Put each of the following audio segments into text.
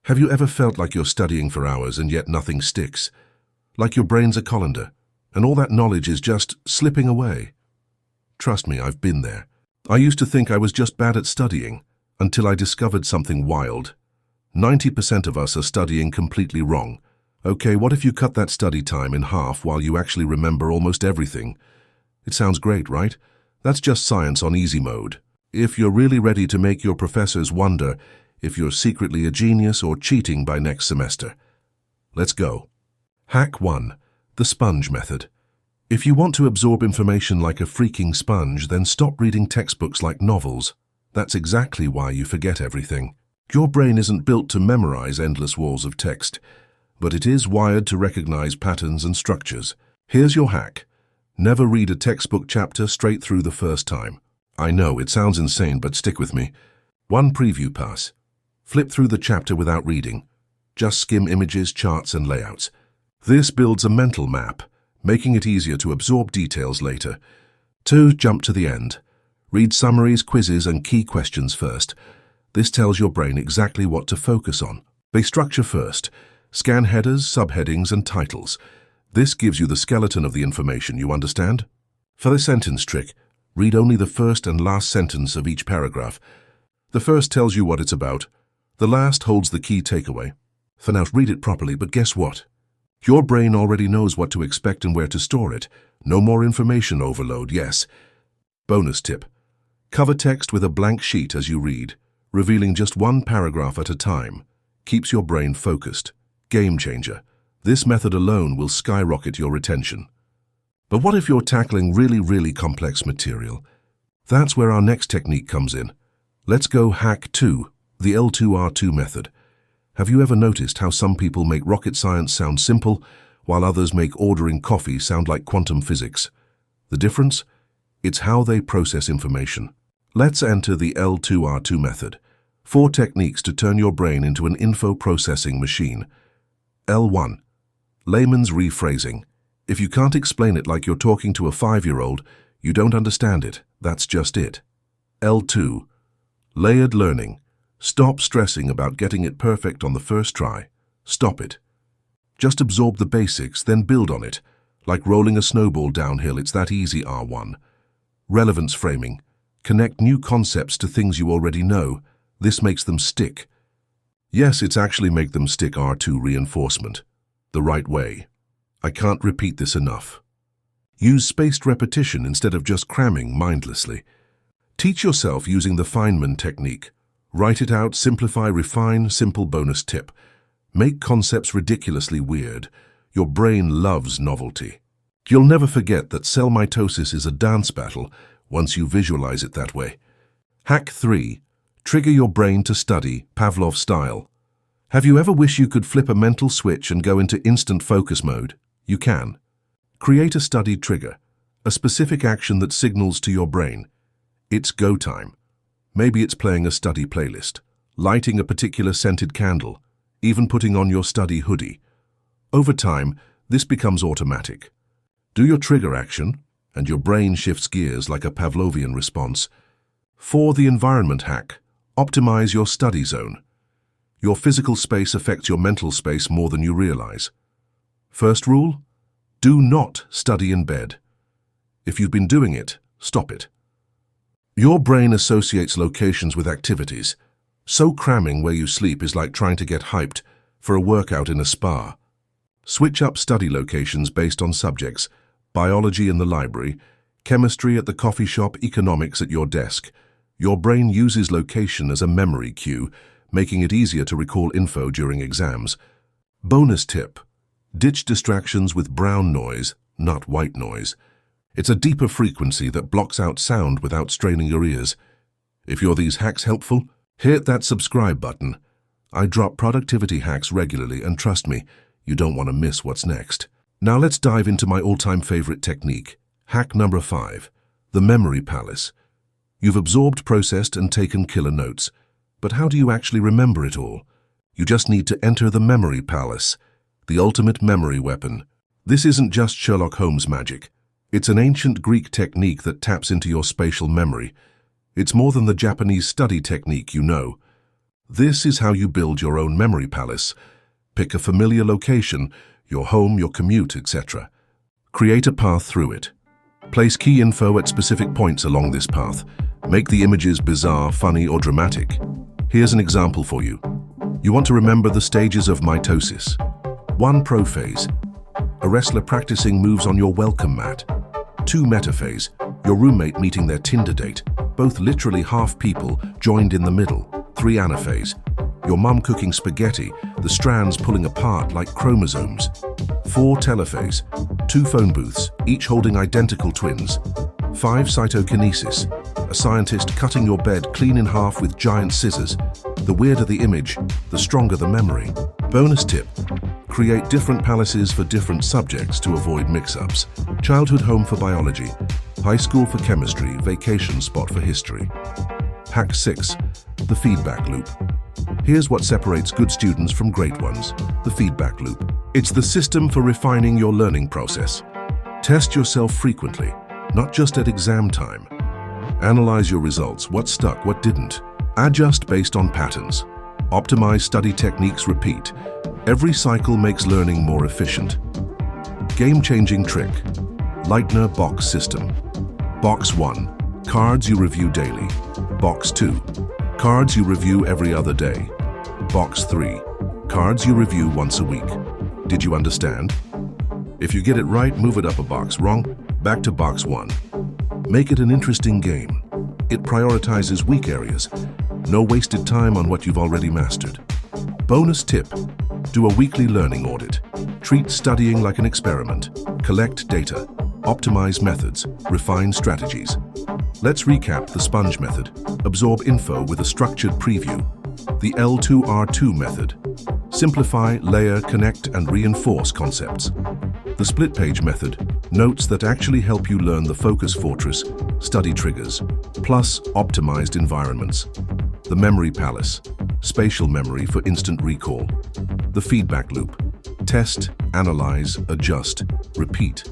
Have you ever felt like you're studying for hours and yet nothing sticks? Like your brain's a colander, and all that knowledge is just slipping away? Trust me, I've been there. I used to think I was just bad at studying, until I discovered something wild. 90% of us are studying completely wrong. Okay, what if you cut that study time in half while you actually remember almost everything? It sounds great, right? That's just science on easy mode. If you're really ready to make your professors wonder if you're secretly a genius or cheating by next semester. Let's go. Hack 1. The sponge method. If you want to absorb information like a freaking sponge, then stop reading textbooks like novels. That's exactly why you forget everything. Your brain isn't built to memorize endless walls of text, but it is wired to recognize patterns and structures. Here's your hack. Never read a textbook chapter straight through the first time. I know, it sounds insane, but stick with me. 1 preview pass. Flip through the chapter without reading. Just skim images, charts, and layouts. This builds a mental map, making it easier to absorb details later. 2. Jump to the end. Read summaries, quizzes, and key questions first. This tells your brain exactly what to focus on. They structure first. Scan headers, subheadings, and titles. This gives you the skeleton of the information, you understand? For the sentence trick, read only the first and last sentence of each paragraph. The first tells you what it's about. The last holds the key takeaway. For now, read it properly, but guess what? Your brain already knows what to expect and where to store it. No more information overload, yes. Bonus tip. Cover text with a blank sheet as you read, revealing just 1 paragraph at a time. Keeps your brain focused. Game changer. This method alone will skyrocket your retention. But what if you're tackling really complex material? That's where our next technique comes in. Let's go hack 2, the L2R2 method. Have you ever noticed how some people make rocket science sound simple, while others make ordering coffee sound like quantum physics? The difference? It's how they process information. Let's enter the L2R2 method. 4 techniques to turn your brain into an info-processing machine. L1. Layman's rephrasing. If you can't explain it like you're talking to a 5-year-old, you don't understand it. That's just it. L2. Layered learning. Stop stressing about getting it perfect on the first try. Stop it. Just absorb the basics, then build on it. Like rolling a snowball downhill, it's that easy. R1. Relevance framing. Connect new concepts to things you already know. This makes them stick. Yes, it's actually make them stick. R2. Reinforcement. The right way. I can't repeat this enough. Use spaced repetition instead of just cramming mindlessly. Teach yourself using the Feynman technique. Write it out, simplify, refine. Simple bonus tip. Make concepts ridiculously weird. Your brain loves novelty. You'll never forget that cell mitosis is a dance battle once you visualize it that way. Hack 3. Trigger your brain to study, Pavlov style. Have you ever wished you could flip a mental switch and go into instant focus mode? You can. Create a study trigger, a specific action that signals to your brain. It's go time. Maybe it's playing a study playlist, lighting a particular scented candle, even putting on your study hoodie. Over time, this becomes automatic. Do your trigger action, and your brain shifts gears like a Pavlovian response. 4. The environment hack. Optimize your study zone. Your physical space affects your mental space more than you realize. First rule: do not study in bed. If you've been doing it, stop it. Your brain associates locations with activities. So cramming where you sleep is like trying to get hyped for a workout in a spa. Switch up study locations based on subjects: biology in the library, chemistry at the coffee shop, economics at your desk. Your brain uses location as a memory cue, making it easier to recall info during exams. Bonus tip: ditch distractions with brown noise, not white noise. It's a deeper frequency that blocks out sound without straining your ears. If you're these hacks helpful, hit that subscribe button. I drop productivity hacks regularly, and trust me, you don't want to miss what's next. Now let's dive into my all-time favorite technique. Hack number 5. The memory palace. You've absorbed, processed, and taken killer notes. But how do you actually remember it all? You just need to enter the memory palace, the ultimate memory weapon. This isn't just Sherlock Holmes magic. It's an ancient Greek technique that taps into your spatial memory. It's more than the Japanese study technique you know. This is how you build your own memory palace. Pick a familiar location, your home, your commute, etc. Create a path through it. Place key info at specific points along this path. Make the images bizarre, funny, or dramatic. Here's an example for you. You want to remember the stages of mitosis. 1. Prophase. A wrestler practicing moves on your welcome mat. 2. Metaphase. Your roommate meeting their Tinder date. Both literally half people joined in the middle. 3. Anaphase. Your mum cooking spaghetti, the strands pulling apart like chromosomes. 4. Telophase. 2 phone booths, each holding identical twins. 5. Cytokinesis. A scientist cutting your bed clean in half with giant scissors. The weirder the image, the stronger the memory. Bonus tip: create different palaces for different subjects to avoid mix-ups. Childhood home for biology, high school for chemistry, vacation spot for history. Hack 6. The feedback loop. Here's what separates good students from great ones: the feedback loop. It's the system for refining your learning process. Test yourself frequently, not just at exam time. Analyze your results, what stuck, what didn't. Adjust based on patterns. Optimize study techniques, repeat. Every cycle makes learning more efficient. Game-changing trick: Leitner box system. Box 1. Cards you review daily. Box 2. Cards you review every other day. Box 3. Cards you review once a week. Did you understand? If you get it right, move it up a box. Wrong? Back to box 1. Make it an interesting game. It prioritizes weak areas. No wasted time on what you've already mastered. Bonus tip: do a weekly learning audit. Treat studying like an experiment. Collect data. Optimize methods. Refine strategies. Let's recap the sponge method. Absorb info with a structured preview. The L2R2 method. Simplify, layer, connect, and reinforce concepts. The split page method. Notes that actually help you learn the focus fortress, study triggers, plus optimized environments. The memory palace. Spatial memory for instant recall. The feedback loop. Test, analyze, adjust, repeat.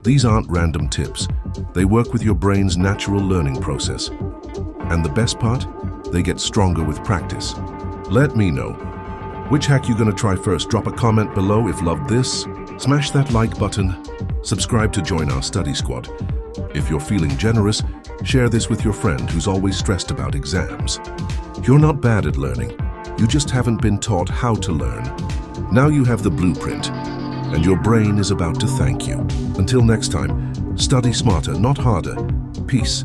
These aren't random tips. They work with your brain's natural learning process. And the best part? They get stronger with practice. Let me know. Which hack you gonna try first? Drop a comment below if loved this. Smash that like button. Subscribe to join our study squad. If you're feeling generous, share this with your friend who's always stressed about exams. You're not bad at learning. You just haven't been taught how to learn. Now you have the blueprint, and your brain is about to thank you. Until next time, study smarter, not harder. Peace.